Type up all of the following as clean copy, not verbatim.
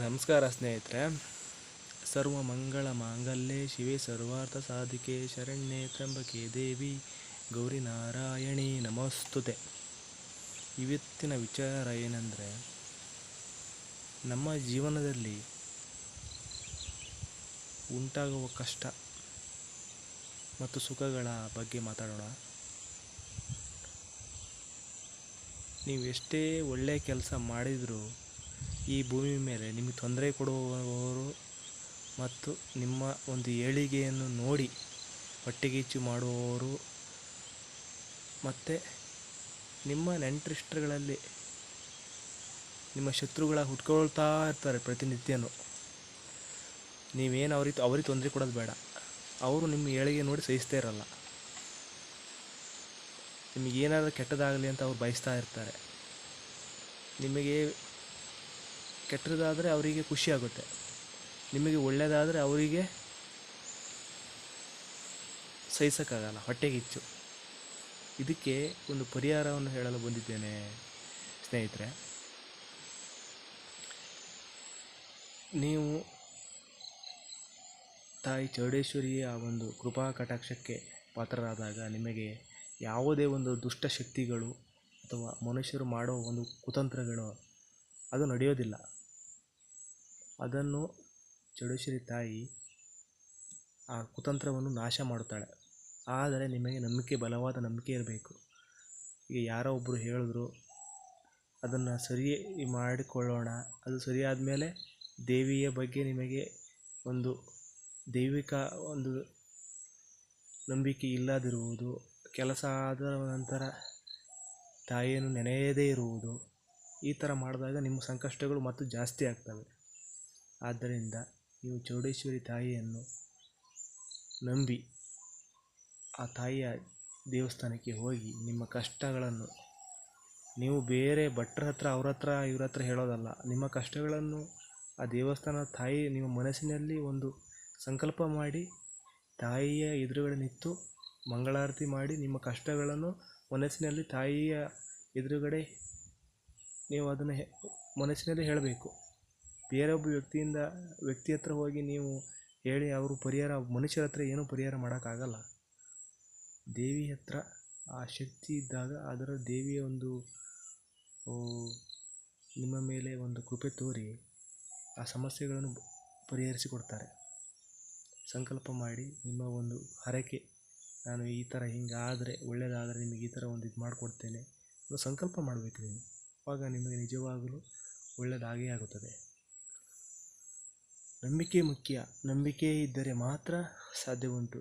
ನಮಸ್ಕಾರ ಸ್ನೇಹಿತರೆ. ಸರ್ವ ಮಂಗಳ ಮಾಂಗಲ್ಯೆ ಶಿವೆ ಸರ್ವಾರ್ಥ ಸಾಧಿಕೆ ಶರಣ್ಯೆ ತ್ರ್ಯಂಬಕೆ ದೇವಿ ಗೌರಿ ನಾರಾಯಣಿ ನಮಸ್ತುತೆ. ಇವತ್ತಿನ ವಿಚಾರ ಏನೆಂದರೆ, ನಮ್ಮ ಜೀವನದಲ್ಲಿ ಉಂಟಾಗುವ ಕಷ್ಟ ಮತ್ತು ಸುಖಗಳ ಬಗ್ಗೆ ಮಾತಾಡೋಣ. ನೀವು ಎಷ್ಟೇ ಒಳ್ಳೆಯ ಕೆಲಸ ಮಾಡಿದರೂ ಈ ಭೂಮಿ ಮೇಲೆ ನಿಮಗೆ ತೊಂದರೆ ಕೊಡುವವರು ಮತ್ತು ನಿಮ್ಮ ಒಂದು ಏಳಿಗೆಯನ್ನು ನೋಡಿ ಹೊಟ್ಟೆಗೀಚು ಮಾಡುವವರು ಮತ್ತು ನಿಮ್ಮ ನೆಂಟರಿಷ್ಟಗಳಲ್ಲಿ ನಿಮ್ಮ ಶತ್ರುಗಳ ಹುಟ್ಕೊಳ್ತಾ ಇರ್ತಾರೆ ಪ್ರತಿನಿತ್ಯನೂ. ನೀವೇನು ಅವ್ರಿಗೆ ತೊಂದರೆ ಕೊಡೋದು ಬೇಡ, ಅವರು ನಿಮ್ಮ ಏಳಿಗೆ ನೋಡಿ ಸಹಿಸ್ತಾ ಇರಲ್ಲ. ನಿಮಗೇನಾದರೂ ಕೆಟ್ಟದಾಗಲಿ ಅಂತ ಅವ್ರು ಬಯಸ್ತಾ ಇರ್ತಾರೆ. ನಿಮಗೆ ಕೆಟ್ಟದಾದರೆ ಅವರಿಗೆ ಖುಷಿಯಾಗುತ್ತೆ, ನಿಮಗೆ ಒಳ್ಳೆಯದಾದರೆ ಅವರಿಗೆ ಸಹಿಸೋಕ್ಕಾಗಲ್ಲ, ಹೊಟ್ಟೆಗಿಚ್ಚು. ಇದಕ್ಕೆ ಒಂದು ಪರಿಹಾರವನ್ನು ಹೇಳಲು ಬಂದಿದ್ದೇನೆ ಸ್ನೇಹಿತರೆ. ನೀವು ತಾಯಿ ಚೌಡೇಶ್ವರಿಯ ಒಂದು ಕೃಪಾ ಕಟಾಕ್ಷಕ್ಕೆ ಪಾತ್ರರಾದಾಗ ನಿಮಗೆ ಯಾವುದೇ ಒಂದು ದುಷ್ಟಶಕ್ತಿಗಳು ಅಥವಾ ಮನುಷ್ಯರು ಮಾಡೋ ಒಂದು ಕುತಂತ್ರಗಳು ಅದು ನಡೆಯೋದಿಲ್ಲ. ಅದನ್ನು ಚೌಡೇಶ್ವರಿ ತಾಯಿ ಆ ಕುತಂತ್ರವನ್ನು ನಾಶ ಮಾಡುತ್ತಾಳೆ. ಆದರೆ ನಿಮಗೆ ಬಲವಾದ ನಂಬಿಕೆ ಇರಬೇಕು. ಈಗ ಯಾರೋ ಒಬ್ಬರು ಹೇಳಿದ್ರು, ಅದನ್ನು ಸರಿ ಮಾಡಿಕೊಳ್ಳೋಣ, ಅದು ಸರಿಯಾದ ಮೇಲೆ ದೇವಿಯ ಬಗ್ಗೆ ನಿಮಗೆ ಒಂದು ದೈವಿಕ ಒಂದು ನಂಬಿಕೆ ಇಲ್ಲದಿರುವುದು, ಕೆಲಸ ಆದ ನಂತರ ತಾಯಿಯನ್ನು ನೆನೆಯದೇ ಇರುವುದು, ಈ ಥರ ಮಾಡಿದಾಗ ನಿಮ್ಮ ಸಂಕಷ್ಟಗಳು ಮತ್ತು ಜಾಸ್ತಿ ಆಗ್ತವೆ. ಆದ್ದರಿಂದ ನೀವು ಚೌಡೇಶ್ವರಿ ತಾಯಿಯನ್ನು ನಂಬಿ ಆ ತಾಯಿಯ ದೇವಸ್ಥಾನಕ್ಕೆ ಹೋಗಿ ನಿಮ್ಮ ಕಷ್ಟಗಳನ್ನು ನೀವು ಬೇರೆ ಭಟ್ರ ಹತ್ರ ಇವ್ರ ಹತ್ರ ಹೇಳೋದಲ್ಲ. ನಿಮ್ಮ ಕಷ್ಟಗಳನ್ನು ಆ ದೇವಸ್ಥಾನದ ತಾಯಿ ನಿಮ್ಮ ಮನಸ್ಸಿನಲ್ಲಿ ಒಂದು ಸಂಕಲ್ಪ ಮಾಡಿ ತಾಯಿಯ ಎದುರುಗಡೆ ನಿಂತು ಮಂಗಳಾರತಿ ಮಾಡಿ ನಿಮ್ಮ ಕಷ್ಟಗಳನ್ನು ಮನಸ್ಸಿನಲ್ಲಿ ತಾಯಿಯ ಎದುರುಗಡೆ ನೀವು ಅದನ್ನು ಮನಸ್ಸಿನಲ್ಲಿ ಹೇಳಬೇಕು. ಬೇರೊಬ್ಬ ವ್ಯಕ್ತಿ ಹತ್ರ ಹೋಗಿ ನೀವು ಹೇಳಿ ಅವರು ಮನುಷ್ಯರ ಹತ್ರ ಏನೂ ಪರಿಹಾರ ಮಾಡೋಕ್ಕಾಗಲ್ಲ. ದೇವಿ ಹತ್ರ ಆ ಶಕ್ತಿ ಇದ್ದಾಗ ಅದರ ದೇವಿಯ ಒಂದು ನಿಮ್ಮ ಮೇಲೆ ಒಂದು ಕೃಪೆ ತೋರಿ ಆ ಸಮಸ್ಯೆಗಳನ್ನು ಪರಿಹರಿಸಿಕೊಡ್ತಾರೆ. ಸಂಕಲ್ಪ ಮಾಡಿ ನಿಮ್ಮ ಒಂದು ಹರಕೆ, ನಾನು ಈ ಥರ ಹಿಂಗಾದರೆ ಒಳ್ಳೆಯದಾದರೆ ನಿಮಗೆ ಈ ಥರ ಒಂದು ಇದು ಮಾಡಿಕೊಡ್ತೇನೆ ಅನ್ನೋ ಸಂಕಲ್ಪ ಮಾಡಬೇಕು ನೀವು. ಆವಾಗ ನಿಮಗೆ ನಿಜವಾಗಲೂ ಒಳ್ಳೆಯದಾಗೇ ಆಗುತ್ತದೆ. ನಂಬಿಕೆ ಮುಖ್ಯ. ನಂಬಿಕೆ ಇದ್ದರೆ ಮಾತ್ರ ಸಾಧ್ಯ ಉಂಟು.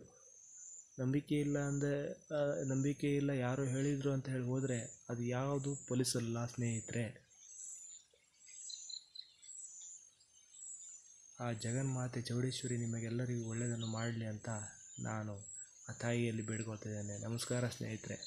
ನಂಬಿಕೆ ಇಲ್ಲ ಯಾರೋ ಹೇಳಿದರು ಅಂತ ಹೇಳಿ ಹೋದರೆ ಅದು ಯಾವುದು ಫಲಿಸಲ್ಲ ಸ್ನೇಹಿತರೆ. ಆ ಜಗನ್ಮಾತೆ ಚೌಡೇಶ್ವರಿ ನಿಮಗೆಲ್ಲರಿಗೂ ಒಳ್ಳೆಯದನ್ನು ಮಾಡಲಿ ಅಂತ ನಾನು ಆ ತಾಯಿಯಲ್ಲಿ ಬೇಡ್ಕೊಳ್ತಿದ್ದೇನೆ. ನಮಸ್ಕಾರ ಸ್ನೇಹಿತರೆ.